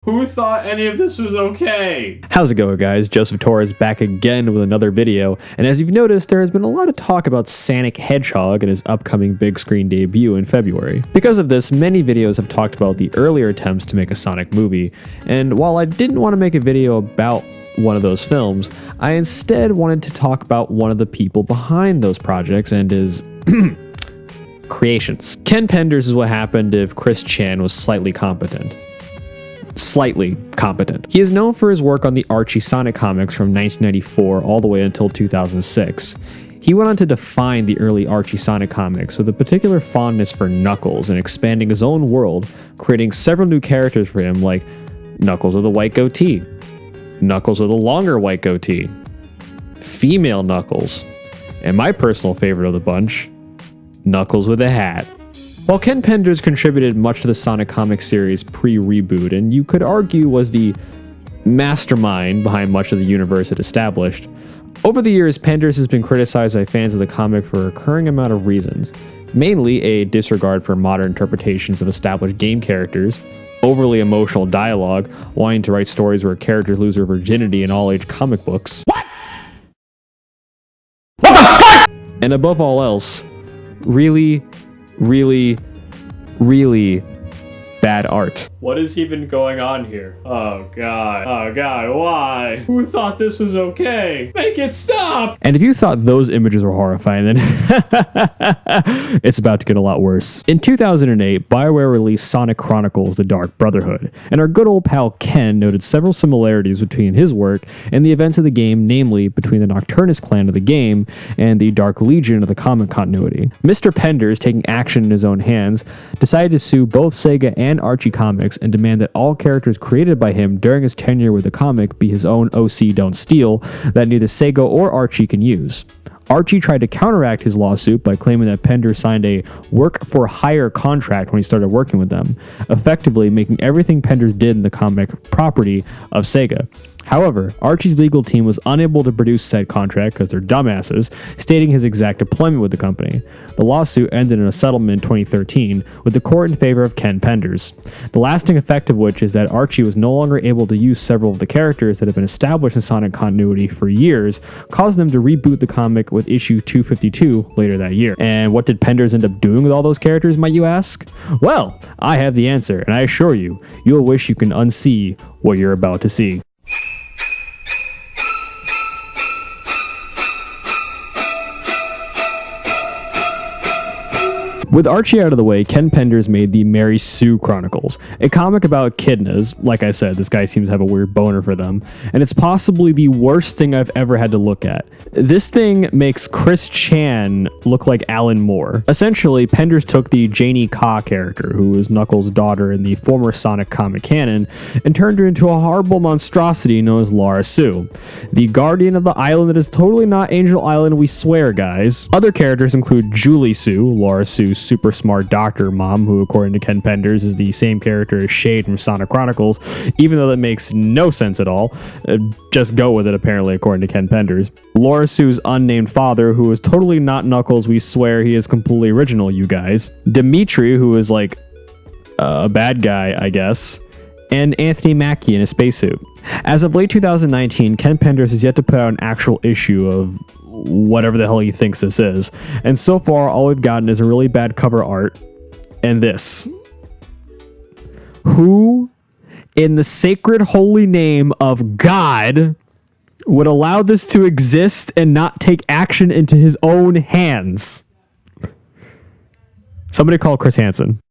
Who thought any of this was okay? How's it going, guys? Joseph Torres back again with another video, and as you've noticed, there has been a lot of talk about Sonic Hedgehog and his upcoming big screen debut in February. Because of this, many videos have talked about the earlier attempts to make a Sonic movie, and while I didn't want to make a video about one of those films, I instead wanted to talk about one of the people behind those projects and his creations. Ken Penders is what happened if Chris Chan was slightly competent. He is known for his work on the Archie Sonic comics from 1994 all the way until 2006. He went on to define the early Archie Sonic comics with a particular fondness for Knuckles and expanding his own world, creating several new characters for him like Knuckles with a white goatee, Knuckles with a longer white goatee, female Knuckles, and my personal favorite of the bunch, Knuckles with a hat. While Ken Penders contributed much to the Sonic comic series pre-reboot, and you could argue was the mastermind behind much of the universe it established, over the years Penders has been criticized by fans of the comic for a recurring amount of reasons, mainly a disregard for modern interpretations of established game characters, overly emotional dialogue, wanting to write stories where characters lose their virginity in all-age comic books. What the fuck? And above all else, really bad art. What is even going on here? Oh god, why? Who thought this was okay? Make it stop! And if you thought those images were horrifying, then it's about to get a lot worse. In 2008, BioWare released Sonic Chronicles: The Dark Brotherhood, and our good old pal Ken noted several similarities between his work and the events of the game, namely between the Nocturnus clan of the game and the Dark Legion of the comic continuity. Mr. Penders, taking action in his own hands, decided to sue both Sega and Archie Comics and demand that all characters created by him during his tenure with the comic be his own OC Don't Steal that neither Sega or Archie can use. Archie tried to counteract his lawsuit by claiming that Penders signed a work-for-hire contract when he started working with them, effectively making everything Penders did in the comic property of Sega. However, Archie's legal team was unable to produce said contract because they're dumbasses, stating his exact deployment with the company. The lawsuit ended in a settlement in 2013, with the court in favor of Ken Penders. The lasting effect of which is that Archie was no longer able to use several of the characters that have been established in Sonic continuity for years, causing them to reboot the comic with issue 252 later that year. And what did Penders end up doing with all those characters, might you ask? Well, I have the answer, and I assure you, you'll wish you can unsee what you're about to see. With Archie out of the way, Ken Penders made the Sue Chronicles, a comic about echidnas. Like I said, this guy seems to have a weird boner for them, and it's possibly the worst thing I've ever had to look at. This thing makes Chris Chan look like Alan Moore. Essentially, Penders took the Janie Ka character, who was Knuckles' daughter in the former Sonic comic canon, and turned her into a horrible monstrosity known as lara-su, the guardian of the island that is totally not Angel Island, we swear, guys. Other characters include Julie Sue, lara-su's super smart doctor mom, who according to Ken Penders is the same character as Shade from Sonic Chronicles, even though that makes no sense at all. Just go with it, apparently, according to Ken Penders. lara-su's unnamed father, who is totally not Knuckles, we swear he is completely original, you guys. Dimitri, who is like a bad guy, I guess. And Anthony Mackie in a spacesuit. As of late 2019, Ken Penders has yet to put out an actual issue of whatever the hell he thinks this is, and so far all we've gotten is a really bad cover art and this. Who, in the sacred holy name of God, would allow this to exist and not take action into his own hands? Somebody call Chris Hansen.